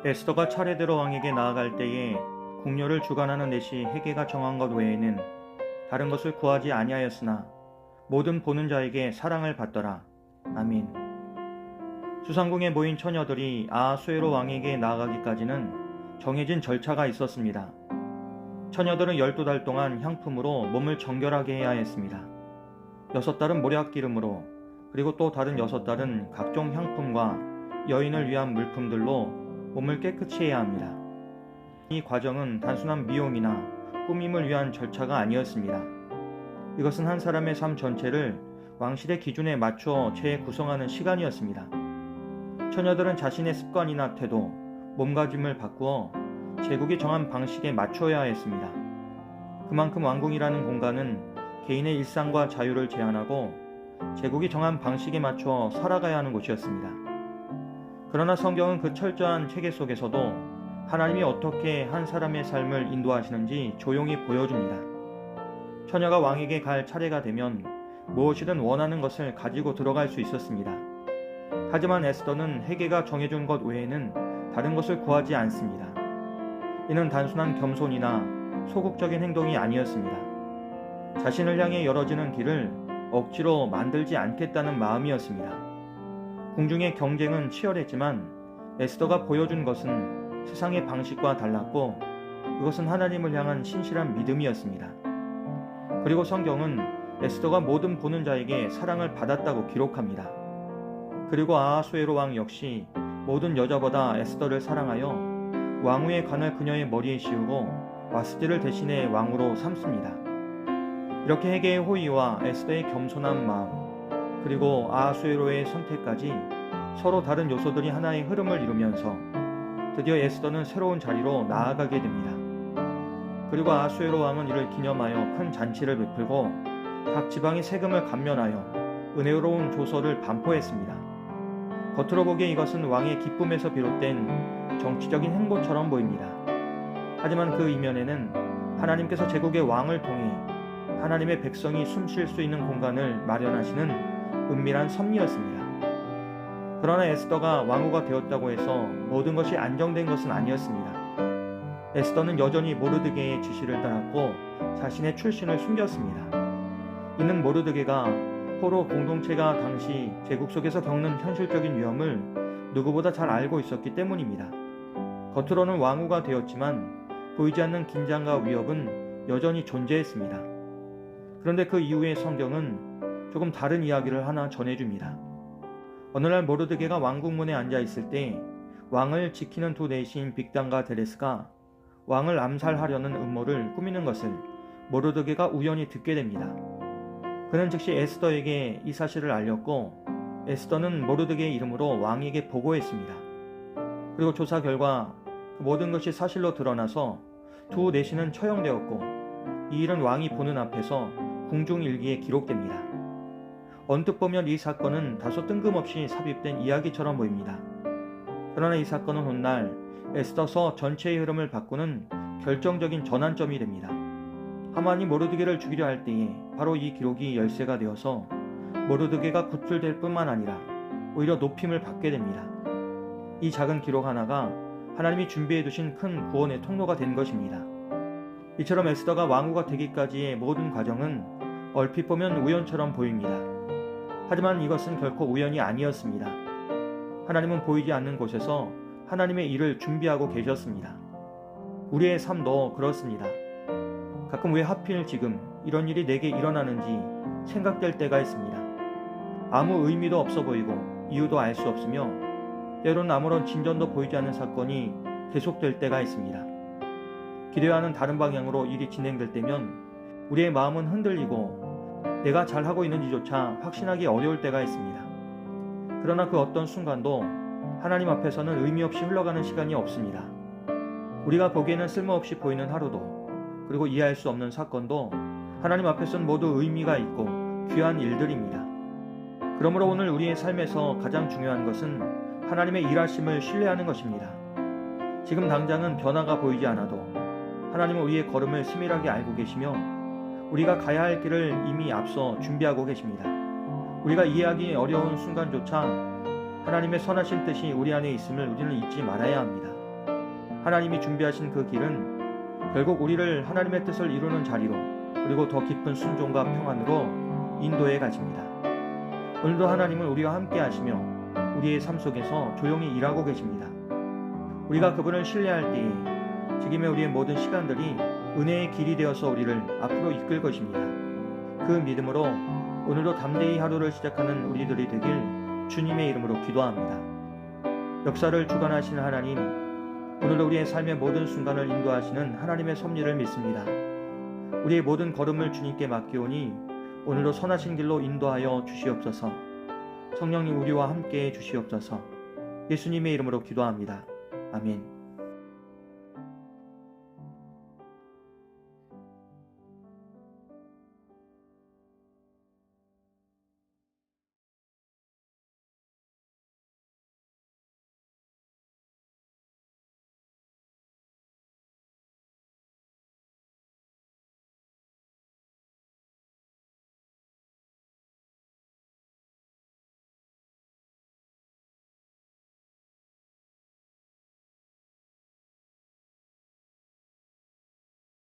에스더가 차례대로 왕에게 나아갈 때에 궁녀를 주관하는 넷이 헤게가 정한 것 외에는 다른 것을 구하지 아니하였으나 모든 보는 자에게 사랑을 받더라. 아민. 수상궁에 모인 처녀들이 아하수에로 왕에게 나아가기까지는 정해진 절차가 있었습니다. 처녀들은 12달 동안 향품으로 몸을 정결하게 해야 했습니다. 6달은 모략기름으로, 그리고 또 다른 6달은 각종 향품과 여인을 위한 물품들로 몸을 깨끗이 해야 합니다. 이 과정은 단순한 미용이나 꾸밈을 위한 절차가 아니었습니다. 이것은 한 사람의 삶 전체를 왕실의 기준에 맞추어 재구성하는 시간이었습니다. 처녀들은 자신의 습관이나 태도, 몸가짐을 바꾸어 제국이 정한 방식에 맞춰야 했습니다. 그만큼 왕궁이라는 공간은 개인의 일상과 자유를 제한하고 제국이 정한 방식에 맞춰 살아가야 하는 곳이었습니다. 그러나 성경은 그 철저한 체계 속에서도 하나님이 어떻게 한 사람의 삶을 인도하시는지 조용히 보여줍니다. 처녀가 왕에게 갈 차례가 되면 무엇이든 원하는 것을 가지고 들어갈 수 있었습니다. 하지만 에스더는 헤게가 정해준 것 외에는 다른 것을 구하지 않습니다. 이는 단순한 겸손이나 소극적인 행동이 아니었습니다. 자신을 향해 열어지는 길을 억지로 만들지 않겠다는 마음이었습니다. 궁중의 경쟁은 치열했지만 에스더가 보여준 것은 세상의 방식과 달랐고 그것은 하나님을 향한 신실한 믿음이었습니다. 그리고 성경은 에스더가 모든 보는 자에게 사랑을 받았다고 기록합니다. 그리고 아하수에로 왕 역시 모든 여자보다 에스더를 사랑하여 왕후의 관을 그녀의 머리에 씌우고 와스티를 대신해 왕으로 삼습니다. 이렇게 헤게의 호의와 에스더의 겸손한 마음, 그리고 아하수에로의 선택까지 서로 다른 요소들이 하나의 흐름을 이루면서 드디어 에스더는 새로운 자리로 나아가게 됩니다. 그리고 아하수에로 왕은 이를 기념하여 큰 잔치를 베풀고 각 지방의 세금을 감면하여 은혜로운 조서를 반포했습니다. 겉으로 보기에 이것은 왕의 기쁨에서 비롯된 정치적인 행보처럼 보입니다. 하지만 그 이면에는 하나님께서 제국의 왕을 통해 하나님의 백성이 숨쉴 수 있는 공간을 마련하시는 은밀한 섭리였습니다. 그러나 에스더가 왕후가 되었다고 해서 모든 것이 안정된 것은 아니었습니다. 에스더는 여전히 모르드게의 지시를 따랐고 자신의 출신을 숨겼습니다. 이는 모르드게가 포로 공동체가 당시 제국 속에서 겪는 현실적인 위험을 누구보다 잘 알고 있었기 때문입니다. 겉으로는 왕후가 되었지만 보이지 않는 긴장과 위협은 여전히 존재했습니다. 그런데 그 이후의 성경은 조금 다른 이야기를 하나 전해줍니다. 어느 날 모르드게가 왕궁문에 앉아 있을 때 왕을 지키는 두 내시인 빅단과 데레스가 왕을 암살하려는 음모를 꾸미는 것을 모르드게가 우연히 듣게 됩니다. 그는 즉시 에스더에게 이 사실을 알렸고 에스더는 모르드게의 이름으로 왕에게 보고했습니다. 그리고 조사 결과 그 모든 것이 사실로 드러나서 두 내시는 처형되었고 이 일은 왕이 보는 앞에서 궁중일기에 기록됩니다. 언뜻 보면 이 사건은 다소 뜬금없이 삽입된 이야기처럼 보입니다. 그러나 이 사건은 훗날 에스더서 전체의 흐름을 바꾸는 결정적인 전환점이 됩니다. 하만이 모르드게를 죽이려 할 때에 바로 이 기록이 열쇠가 되어서 모르드게가 구출될 뿐만 아니라 오히려 높임을 받게 됩니다. 이 작은 기록 하나가 하나님이 준비해 두신 큰 구원의 통로가 된 것입니다. 이처럼 에스더가 왕후가 되기까지의 모든 과정은 얼핏 보면 우연처럼 보입니다. 하지만 이것은 결코 우연이 아니었습니다. 하나님은 보이지 않는 곳에서 하나님의 일을 준비하고 계셨습니다. 우리의 삶도 그렇습니다. 가끔 왜 하필 지금 이런 일이 내게 일어나는지 생각될 때가 있습니다. 아무 의미도 없어 보이고 이유도 알 수 없으며 때로는 아무런 진전도 보이지 않는 사건이 계속될 때가 있습니다. 기대와는 다른 방향으로 일이 진행될 때면 우리의 마음은 흔들리고 내가 잘하고 있는지조차 확신하기 어려울 때가 있습니다. 그러나 그 어떤 순간도 하나님 앞에서는 의미 없이 흘러가는 시간이 없습니다. 우리가 보기에는 쓸모없이 보이는 하루도 그리고 이해할 수 없는 사건도 하나님 앞에서는 모두 의미가 있고 귀한 일들입니다. 그러므로 오늘 우리의 삶에서 가장 중요한 것은 하나님의 일하심을 신뢰하는 것입니다. 지금 당장은 변화가 보이지 않아도 하나님은 우리의 걸음을 세밀하게 알고 계시며 우리가 가야 할 길을 이미 앞서 준비하고 계십니다. 우리가 이해하기 어려운 순간조차 하나님의 선하신 뜻이 우리 안에 있음을 우리는 잊지 말아야 합니다. 하나님이 준비하신 그 길은 결국 우리를 하나님의 뜻을 이루는 자리로, 그리고 더 깊은 순종과 평안으로 인도해 가집니다. 오늘도 하나님은 우리와 함께 하시며 우리의 삶 속에서 조용히 일하고 계십니다. 우리가 그분을 신뢰할 때에 지금의 우리의 모든 시간들이 은혜의 길이 되어서 우리를 앞으로 이끌 것입니다. 그 믿음으로 오늘도 담대히 하루를 시작하는 우리들이 되길 주님의 이름으로 기도합니다. 역사를 주관하시는 하나님, 오늘도 우리의 삶의 모든 순간을 인도하시는 하나님의 섭리를 믿습니다. 우리의 모든 걸음을 주님께 맡기오니 오늘도 선하신 길로 인도하여 주시옵소서. 성령님 우리와 함께해 주시옵소서. 예수님의 이름으로 기도합니다. 아멘.